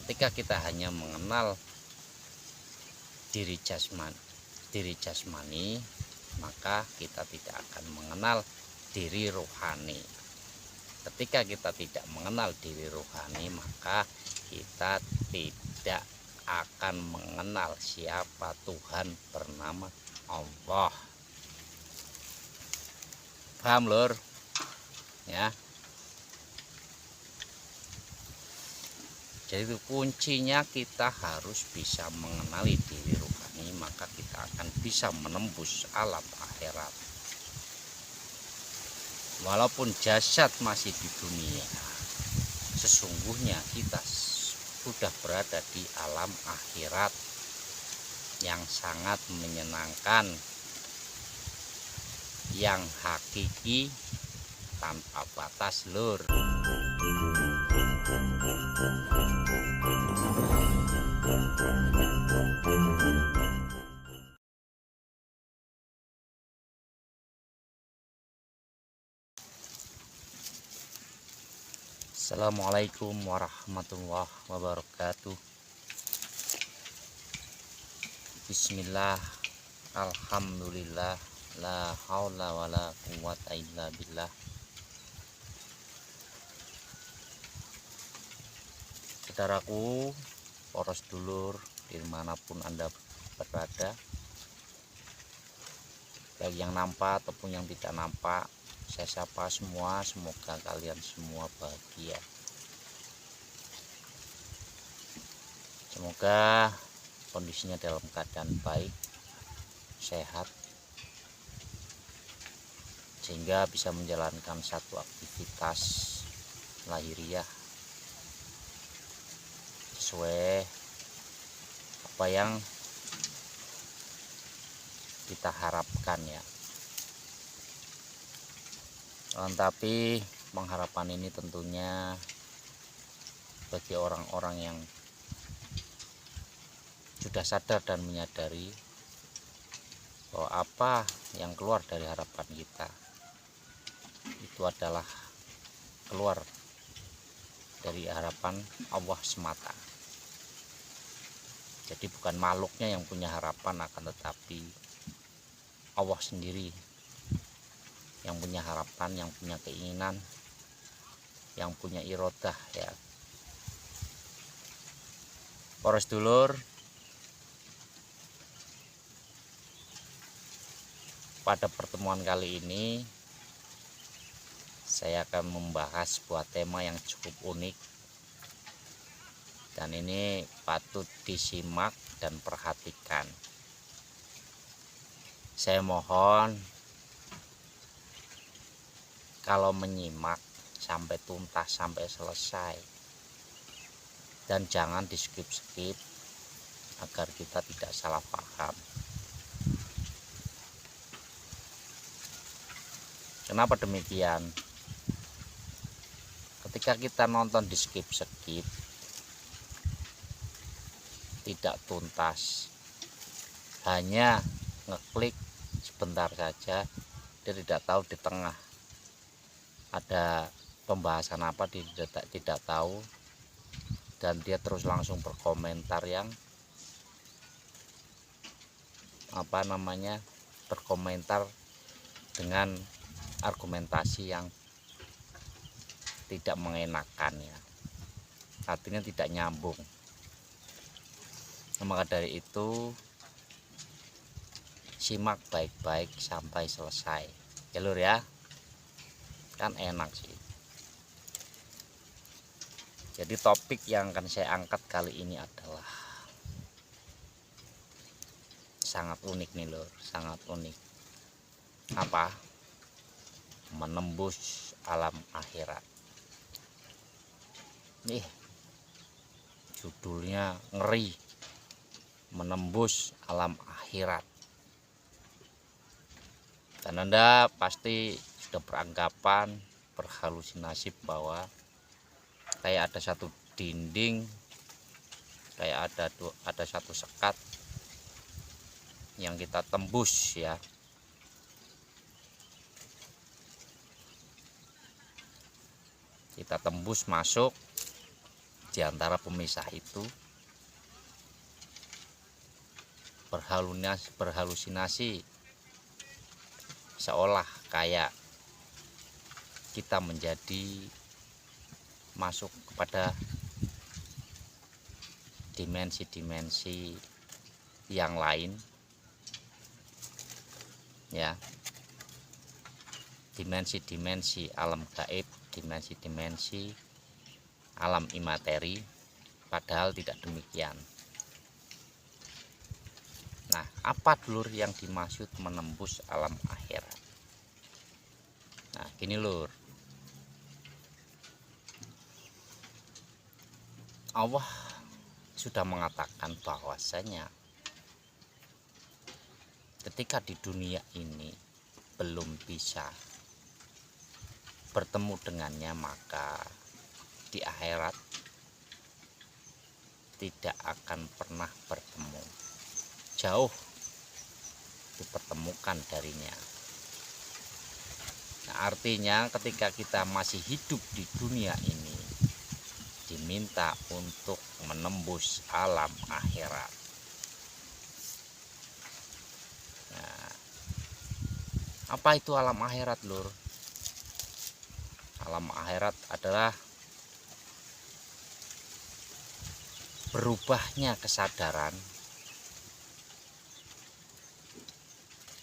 Ketika kita hanya mengenal diri jasmani, maka kita tidak akan mengenal diri rohani. Ketika kita tidak mengenal diri rohani, maka kita tidak akan mengenal siapa Tuhan bernama Allah. Paham lur? Ya. Jadi kuncinya kita harus bisa mengenali diri rohani, maka kita akan bisa menembus alam akhirat. Walaupun jasad masih di dunia, sesungguhnya kita sudah berada di alam akhirat yang sangat menyenangkan, yang hakiki tanpa batas lur. Assalamualaikum warahmatullahi wabarakatuh. Bismillah, alhamdulillah, la haula wala quwwata illa billah. Saudaraku, poros dulur dimanapun Anda berada, baik yang nampak ataupun yang tidak nampak, saya sapa semua, semoga kalian semua bahagia. Semoga kondisinya dalam keadaan baik, sehat, sehingga bisa menjalankan satu aktivitas lahiriah sesuai apa yang kita harapkan ya. Tapi pengharapan ini tentunya bagi orang-orang yang sudah sadar dan menyadari bahwa apa yang keluar dari harapan kita itu adalah keluar dari harapan Allah semata. Jadi bukan makhluknya yang punya harapan, akan tetapi Allah sendiri yang punya harapan, yang punya keinginan, yang punya irodah ya. Poros dulur, pada pertemuan kali ini saya akan membahas sebuah tema yang cukup unik, dan ini patut disimak dan perhatikan. Saya mohon kalau menyimak sampai tuntas, sampai selesai, dan jangan di skip-skip agar kita tidak salah paham. Kenapa demikian? Ketika kita nonton di skip-skip, tidak tuntas, hanya ngeklik sebentar saja, dia tidak tahu di tengah ada pembahasan apa, dia tidak tahu, dan dia terus langsung berkomentar yang berkomentar dengan argumentasi yang tidak mengenakan ya, artinya tidak nyambung. Maka dari itu simak baik-baik sampai selesai ya lur ya, kan enak sih. Jadi topik yang akan saya angkat kali ini adalah sangat unik nih lur, sangat unik. Apa? Menembus alam akhirat. Nih, judulnya ngeri, menembus alam akhirat. Dan Anda pasti sudah beranggapan, berhalusinasi bahwa kayak ada satu dinding, kayak ada satu sekat yang kita tembus ya. Kita tembus masuk Di antara pemisah itu berhalusinasi seolah kayak kita menjadi masuk kepada dimensi-dimensi yang lain, ya, dimensi-dimensi alam gaib, dimensi-dimensi alam imateri, padahal tidak demikian. Nah, apa dulur yang dimaksud menembus alam akhirat? Nah, gini lur, Allah sudah mengatakan bahwasanya ketika di dunia ini belum bisa bertemu dengannya, maka di akhirat tidak akan pernah bertemu, jauh dipertemukan darinya. Nah, artinya ketika kita masih hidup di dunia ini, diminta untuk menembus alam akhirat. Nah, apa itu alam akhirat, lur? Alam akhirat adalah berubahnya kesadaran,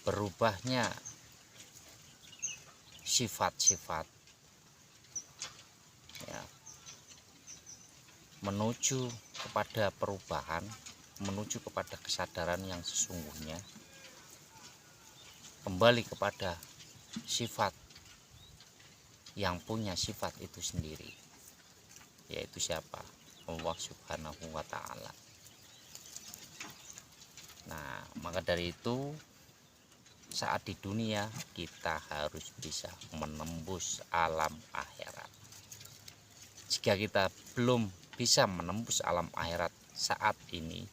berubahnya sifat-sifat, ya, menuju kepada perubahan, menuju kepada kesadaran yang sesungguhnya, kembali kepada sifat yang punya sifat itu sendiri, yaitu siapa? Allah Subhanahu wa Ta'ala. Nah, maka dari itu saat di dunia kita harus bisa menembus alam akhirat. Jika kita belum bisa menembus alam akhirat saat ini,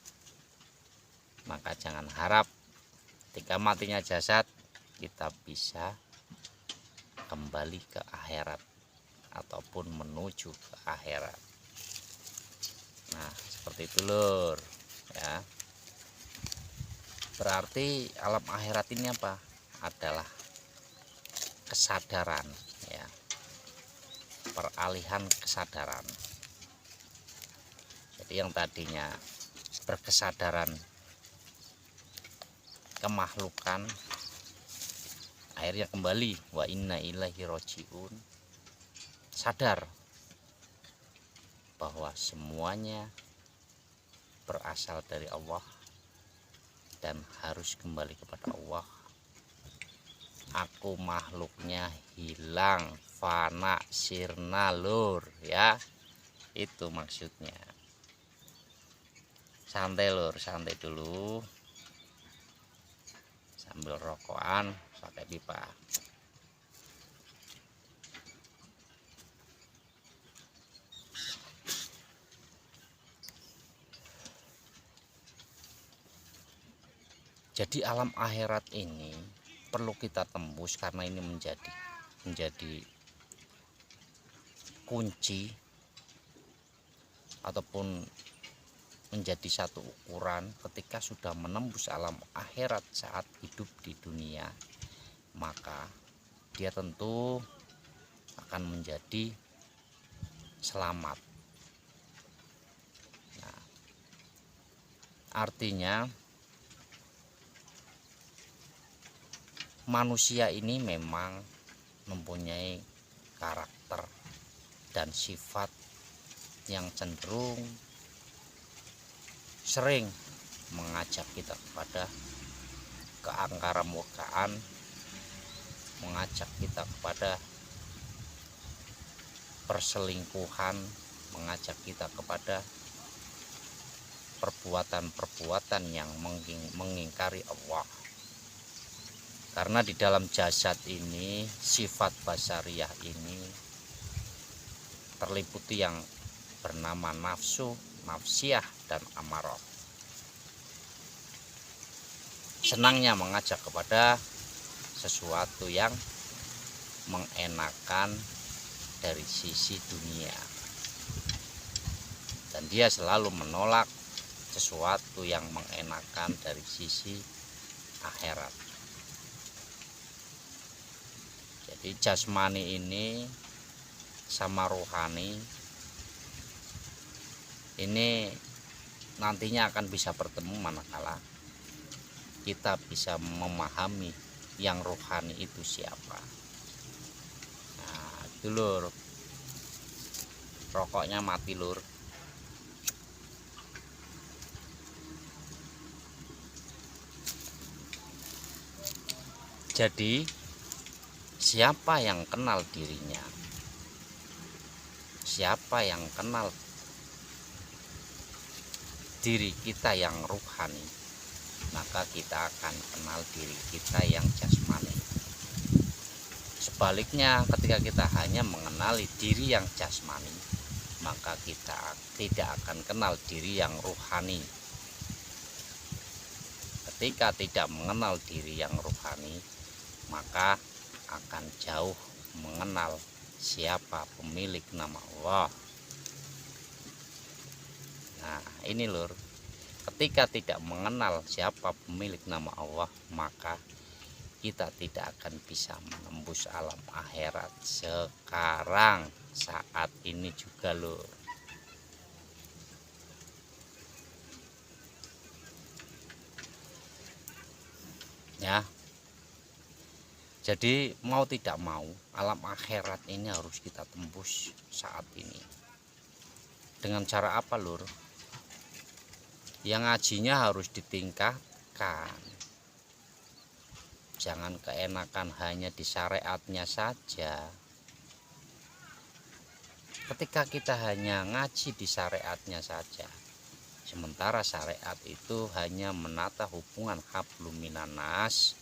maka jangan harap ketika matinya jasad kita bisa kembali ke akhirat ataupun menuju ke akhirat. Nah, seperti itu lur, ya. Berarti alam akhirat ini apa? Adalah kesadaran, ya, peralihan kesadaran. Jadi yang tadinya berkesadaran kemakhlukan, akhirnya kembali wa inna ilaihi rojiun, sadar bahwa semuanya berasal dari Allah dan harus kembali kepada Allah. Aku makhluknya hilang, fana, sirna, lur, ya. Itu maksudnya. Santai lur, santai dulu. Sambil rokokan pakai pipa. Jadi alam akhirat ini perlu kita tembus karena ini menjadi kunci ataupun menjadi satu ukuran ketika sudah menembus alam akhirat saat hidup di dunia, maka dia tentu akan menjadi selamat. Nah, artinya manusia ini memang mempunyai karakter dan sifat yang cenderung sering mengajak kita kepada keangkara murkaan, mengajak kita kepada perselingkuhan, mengajak kita kepada perbuatan-perbuatan yang mengingkari Allah. Karena di dalam jasad ini, sifat basariyah ini terliputi yang bernama nafsu, nafsiyah, dan amarah. Senangnya mengajak kepada sesuatu yang mengenakan dari sisi dunia. dia selalu menolak sesuatu yang mengenakan dari sisi akhirat. Jadi jasmani ini sama rohani ini nantinya akan bisa bertemu manakala kita bisa memahami yang rohani itu siapa. Nah itu lur, rokoknya mati lur. Jadi siapa yang kenal dirinya, siapa yang kenal diri kita yang rohani, maka kita akan kenal diri kita yang jasmani. Sebaliknya, ketika kita hanya mengenali diri yang jasmani, maka kita tidak akan kenal diri yang rohani. Ketika tidak mengenal diri yang rohani, maka akan jauh mengenal siapa pemilik nama Allah. Nah ini lur, ketika tidak mengenal siapa pemilik nama Allah, maka kita tidak akan bisa menembus alam akhirat sekarang saat ini juga lur. Ya, jadi mau tidak mau alam akhirat ini harus kita tembus saat ini. Dengan cara apa lur? Yang ngajinya harus ditingkatkan. Jangan keenakan hanya di syariatnya saja. Ketika kita hanya ngaji di syariatnya saja, sementara syariat itu hanya menata hubungan hablum minan nas,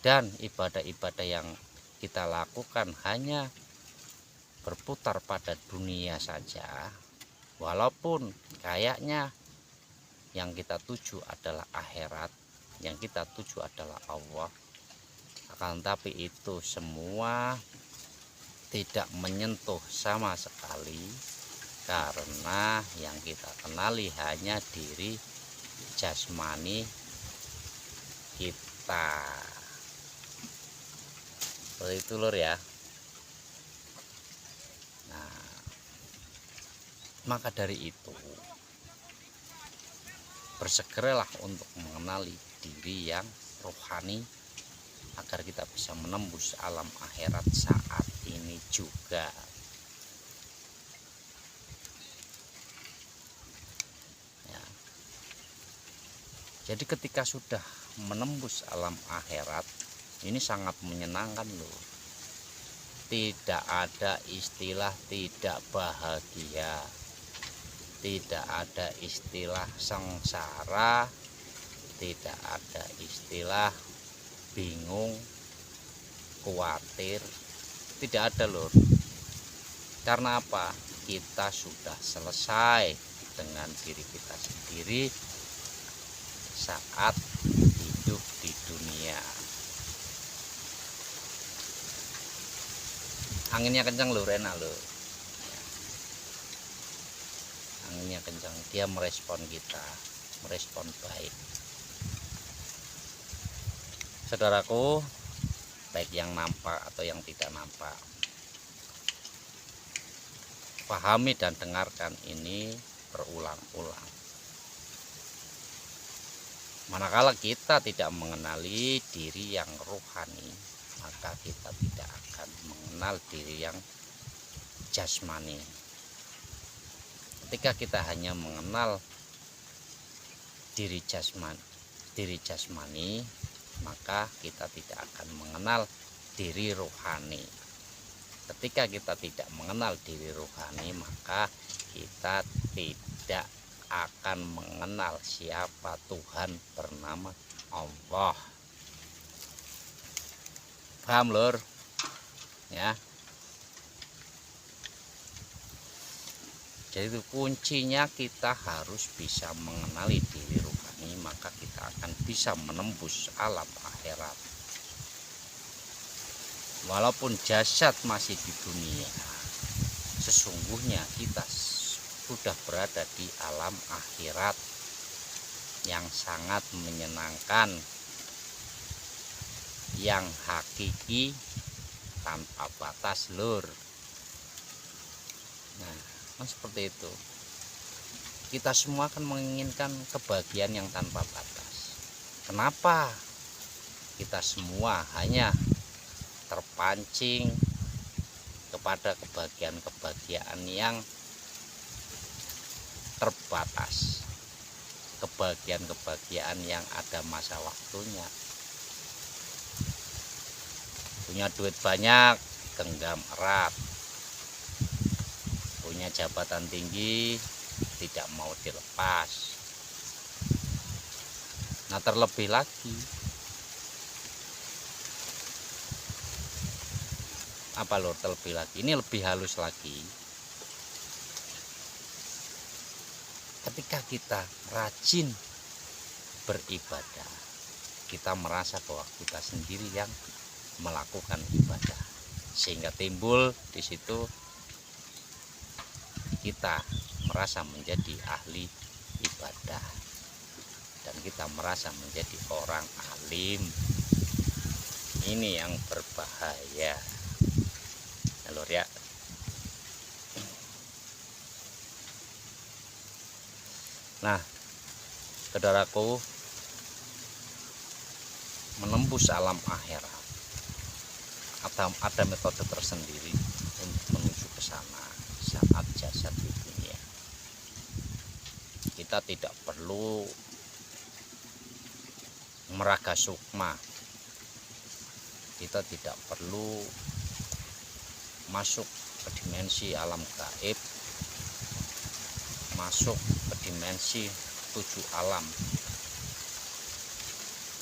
dan ibadah-ibadah yang kita lakukan hanya berputar pada dunia saja, walaupun kayaknya yang kita tuju adalah akhirat, yang kita tuju adalah Allah, akan tapi itu semua tidak menyentuh sama sekali, karena yang kita kenali hanya diri jasmani kita. Seperti itu lur ya. Nah, maka dari itu bersegeralah untuk mengenali diri yang rohani agar kita bisa menembus alam akhirat saat ini juga. Ya. Jadi ketika sudah menembus alam akhirat, ini sangat menyenangkan loh. Tidak ada istilah tidak bahagia, tidak ada istilah sengsara, tidak ada istilah bingung, khawatir, tidak ada lur. Karena apa? Kita sudah selesai dengan diri kita sendiri saat hidup di dunia. Anginnya kencang lur, enak lur. Anginnya kencang, dia merespon kita, merespon baik. Saudaraku, baik yang nampak atau yang tidak nampak, pahami dan dengarkan ini berulang-ulang. Manakala kita tidak mengenali diri yang rohani, maka kita tidak akan mengenal diri yang jasmani. Ketika kita hanya mengenal diri jasmani, maka kita tidak akan mengenal diri rohani. Ketika kita tidak mengenal diri rohani, maka kita tidak akan mengenal siapa Tuhan bernama Allah. Paham lur? Ya. Jadi itu kuncinya, kita harus bisa mengenali diri rohani, maka kita akan bisa menembus alam akhirat. Walaupun jasad masih di dunia, sesungguhnya kita sudah berada di alam akhirat yang sangat menyenangkan, yang hakiki, tanpa batas lur. Nah, kan seperti itu. Kita semua kan menginginkan kebahagiaan yang tanpa batas. Kenapa kita semua hanya terpancing kepada kebahagiaan yang terbatas, kebahagiaan yang ada masa waktunya? Punya duit banyak, genggam erat. Punya jabatan tinggi, tidak mau dilepas. Nah, terlebih lagi, apa lor terlebih lagi? Ini lebih halus lagi. Ketika kita rajin beribadah, kita merasa bahwa kita sendiri yang melakukan ibadah, sehingga timbul di situ kita merasa menjadi ahli ibadah dan kita merasa menjadi orang alim. Ini yang berbahaya, lur ya. Nah, saudaraku, menembus alam akhirat atau ada metode tersendiri untuk menuju ke sana saat jasad di dunia. Kita tidak perlu meraga sukma, kita tidak perlu masuk ke dimensi alam gaib, masuk ke dimensi 7 alam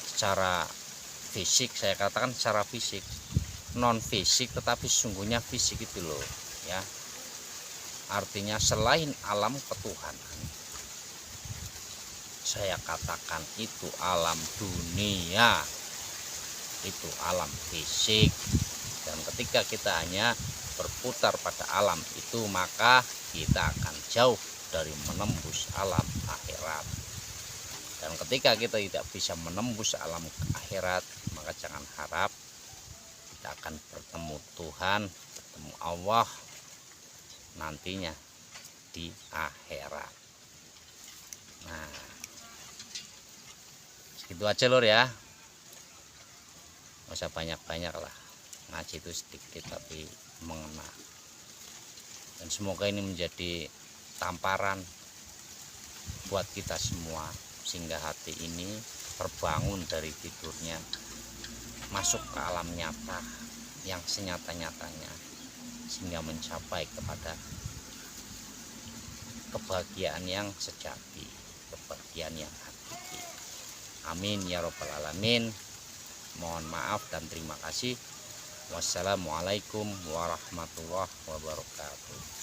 secara fisik. Saya katakan secara fisik, non fisik tetapi sungguhnya fisik itu loh ya. Artinya selain alam ketuhanan, saya katakan itu alam dunia, itu alam fisik. Dan ketika kita hanya berputar pada alam itu, maka kita akan jauh dari menembus alam akhirat. Dan ketika kita tidak bisa menembus alam akhirat, maka jangan harap kita akan bertemu Tuhan, bertemu Allah nantinya di akhirat. Nah, segitu aja lur ya, nggak usah banyak-banyak lah, ngaji itu sedikit tapi mengena. Dan semoga ini menjadi tamparan buat kita semua, sehingga hati ini terbangun dari tidurnya, masuk ke alam nyata yang senyata-nyatanya, sehingga mencapai kepada kebahagiaan yang sejati, kebahagiaan yang hakiki. Amin ya robbal alamin. Mohon maaf dan terima kasih. Wassalamualaikum warahmatullahi wabarakatuh.